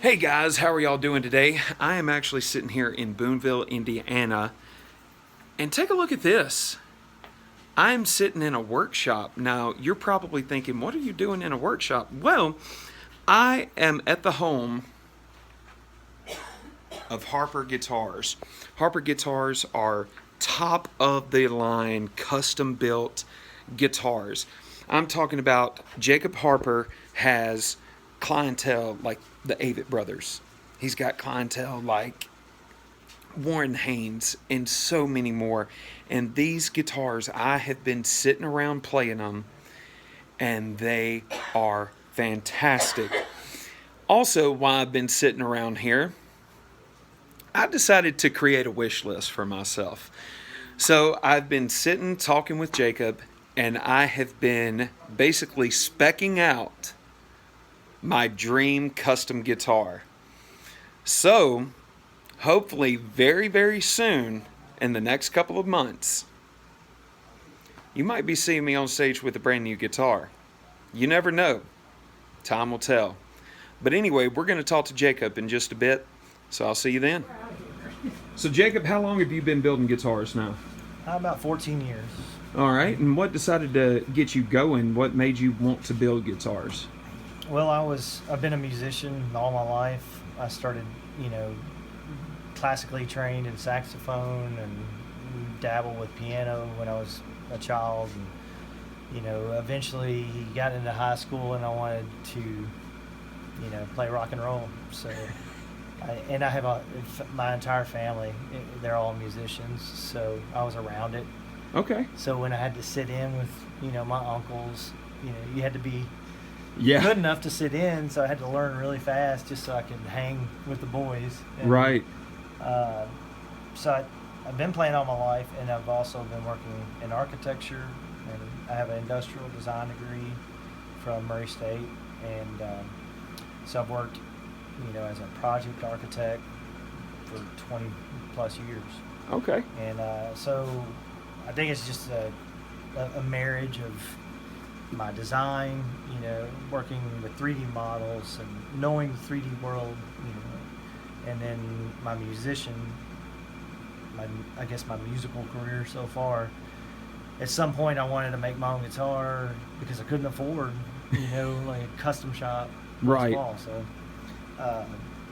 Hey guys, how are y'all doing today? I am actually sitting here in Boonville, Indiana, and take a look at this. I'm sitting in a workshop. Now, you're probably thinking, what are you doing in a workshop? Well, I am at the home of Harper Guitars. Harper Guitars are top of the line, custom built guitars. I'm talking about Jacob Harper has clientele like the Avett brothers. He's got clientele like Warren Haynes and so many more. And these guitars, I have been sitting around playing them, and they are fantastic. Also, while I've been sitting around here, I decided to create a wish list for myself. So I've been sitting talking with Jacob, and I have been basically specking out my dream custom guitar. So hopefully very, very soon, in the next couple of months, you might be seeing me on stage with a brand new guitar. You never know. Time will tell. But anyway, we're going to talk to Jacob in just a bit, so I'll see you then. So Jacob, how long have you been building guitars now? About 14 years. All right, and what decided to get you going? What made you want to build guitars? Well, I've been a musician all my life. I started, classically trained in saxophone and dabbled with piano when I was a child. And, eventually got into high school and I wanted to, play rock and roll. So, I have my entire family, they're all musicians, so I was around it. Okay. So when I had to sit in with, my uncles, you had to be Yeah. good enough to sit in, so I had to learn really fast just so I could hang with the boys. And, Right. So I've been playing all my life, and I've also been working in architecture, and I have an industrial design degree from Murray State, and so I've worked, as a project architect for 20 plus years. Okay. And so I think it's just a marriage of my design, working with 3D models and knowing the 3D world, and then my musician, I guess my musical career so far. At some point I wanted to make my own guitar because I couldn't afford, like a custom shop. Right. Small, so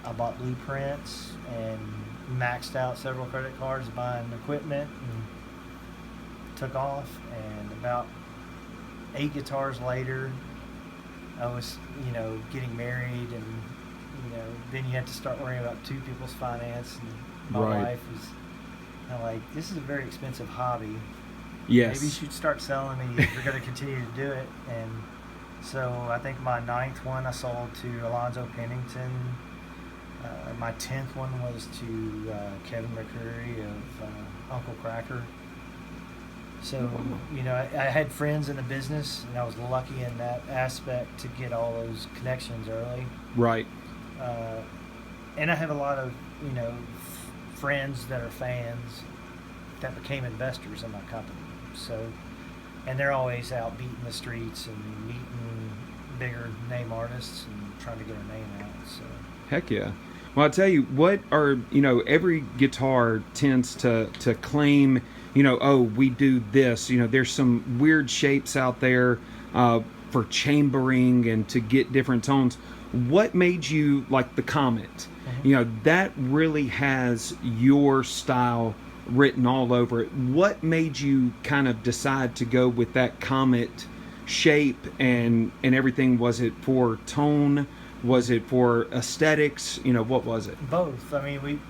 I bought blueprints and maxed out several credit cards buying equipment and took off. And about 8 guitars later, I was, getting married, and, then you had to start worrying about 2 people's finance. And my Right. wife was kind of like, this is a very expensive hobby. Yes. Maybe you should start selling these if you're going to continue to do it. And so I think my 9th one I sold to Alonzo Pennington. My 10th one was to Kevin McCurry of Uncle Cracker. So, I had friends in the business, and I was lucky in that aspect to get all those connections early. Right. And I have a lot of, friends that are fans that became investors in my company. So, and they're always out beating the streets and meeting bigger name artists and trying to get our name out. So. Heck yeah. Well, I'll tell you, what are, every guitar tends to claim, oh, we do this. There's some weird shapes out there for chambering and to get different tones. What made you like the Comet? Mm-hmm. That really has your style written all over it. What made you kind of decide to go with that Comet shape and everything? Was it for tone? Was it for aesthetics? What was it? Both. I mean,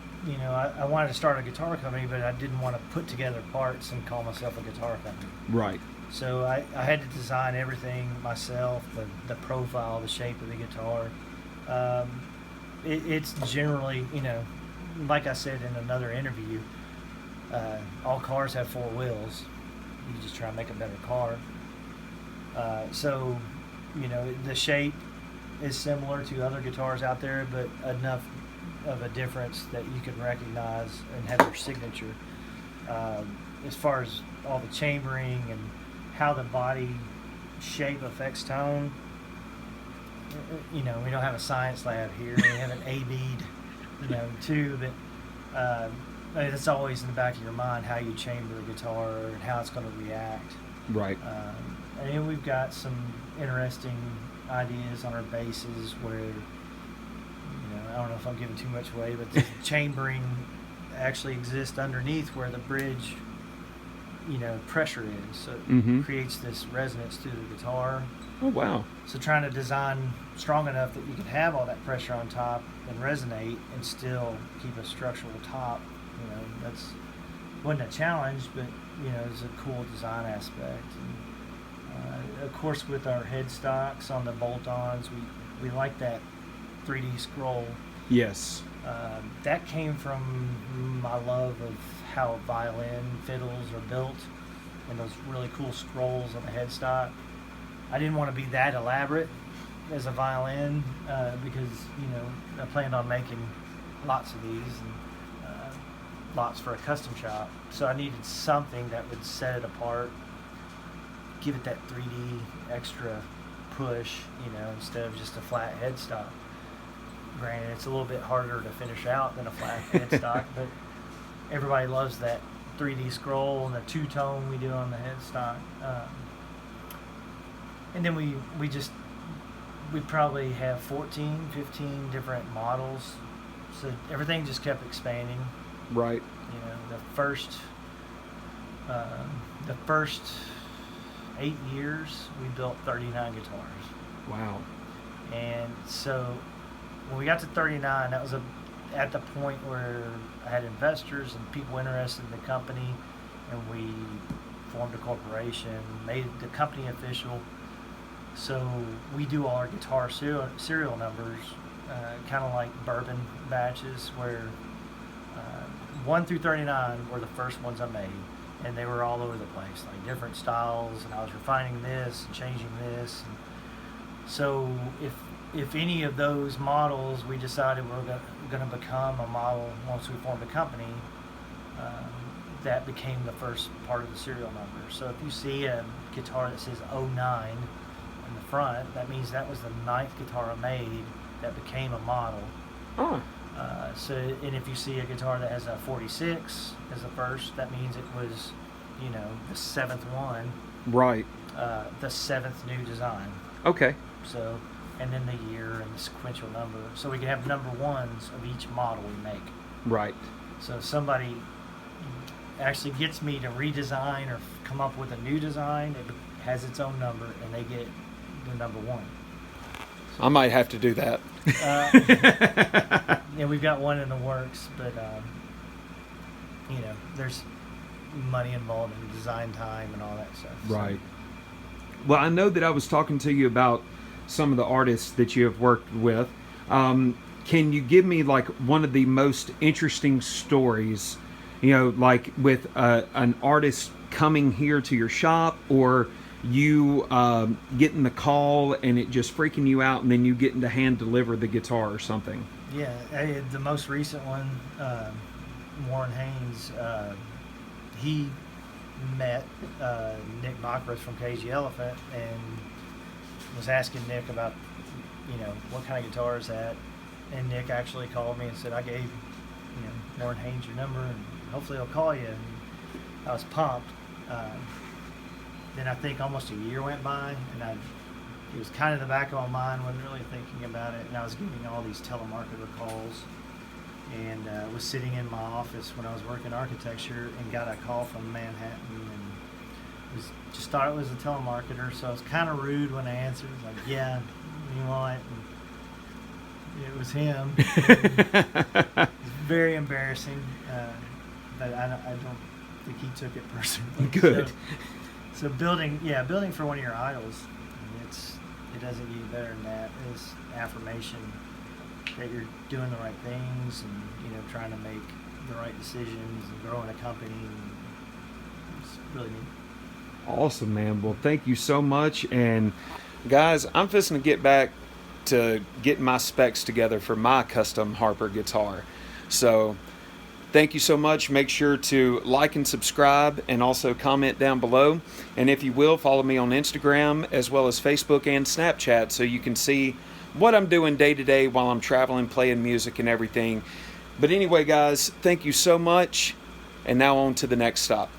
I wanted to start a guitar company, but I didn't want to put together parts and call myself a guitar company. Right. So I had to design everything myself, the profile, the shape of the guitar. It's generally, like I said in another interview, all cars have 4 wheels. You just try to make a better car. So, the shape is similar to other guitars out there, but enough of a difference that you can recognize and have your signature. As far as all the chambering and how the body shape affects tone, you know, we don't have a science lab here. We haven't A/B'd, you know, tube. But it's always in the back of your mind how you chamber a guitar and how it's going to react. Right. And we've got some interesting ideas on our basses where, you know, I don't know if I'm giving too much away, but the chambering actually exists underneath where the bridge, you know, pressure is. So it creates this resonance through the guitar. Oh, wow. So trying to design strong enough that you can have all that pressure on top and resonate and still keep a structural top, you know, that's wasn't a challenge, but, you know, it's a cool design aspect. And, of course, with our headstocks on the bolt-ons, we like that 3D scroll. Yes. That came from my love of how violin fiddles are built and those really cool scrolls on the headstock. I didn't want to be that elaborate as a violin because, you know, I planned on making lots of these and lots for a custom shop. So I needed something that would set it apart, give it that 3D extra push, you know, instead of just a flat headstock. Granted, it's a little bit harder to finish out than a flat headstock, but everybody loves that 3D scroll and the two-tone we do on the headstock. And then we probably have 14, 15 different models. So everything just kept expanding. Right. You know, the first 8 years we built 39 guitars. Wow. And so when we got to 39, that was at the point where I had investors and people interested in the company, and we formed a corporation, made the company official. So we do all our guitar serial numbers, kind of like bourbon batches, where 1 through 39 were the first ones I made, and they were all over the place, like different styles, and I was refining this and changing this. And so if any of those models we decided we're going to become a model once we formed a company, that became the first part of the serial number. So if you see a guitar that says 09 in the front, that means that was the 9th guitar I made that became a model. Oh. And if you see a guitar that has a 46 as the first, that means it was, you know, the 7th one. Right. The 7th new design. Okay. So, and then the year and the sequential number. So we can have number ones of each model we make. Right. So if somebody actually gets me to redesign or come up with a new design, it has its own number, and they get the number one. I might have to do that. Yeah, we've got one in the works, but you know, there's money involved in design time and all that stuff. Right. Well, I know that I was talking to you about some of the artists that you have worked with. Can you give me like one of the most interesting stories, you know, like with an artist coming here to your shop, or you getting the call and it just freaking you out, and then you getting to hand deliver the guitar or something? Yeah, the most recent one, Warren Haynes, he met Nick Mockworth from Cagey Elephant and was asking Nick about, you know, what kind of guitar is that, and Nick actually called me and said, I gave, you know, Warren Haynes your number and hopefully he'll call you. And I was pumped. Then I think almost a year went by, and it was kind of in the back of my mind, wasn't really thinking about it, and I was getting all these telemarketer calls, and was sitting in my office when I was working architecture and got a call from Manhattan, and just thought it was a telemarketer, so I was kind of rude when I answered. I was like, yeah, you want? And it was him. It was very embarrassing, but I don't think he took it personally. Good. So building for one of your idols, I mean, it doesn't get any better than that. It's affirmation that you're doing the right things and, you know, trying to make the right decisions and growing a company. And it's really neat. Awesome, man. Well, thank you so much. And guys, I'm fixing to get back to getting my specs together for my custom Harper guitar. So Thank you so much. Make sure to like and subscribe, and also comment down below. And if you will, follow me on Instagram as well as Facebook and Snapchat, so you can see what I'm doing day to day while I'm traveling, playing music and everything. But anyway, guys, thank you so much. And now on to the next stop.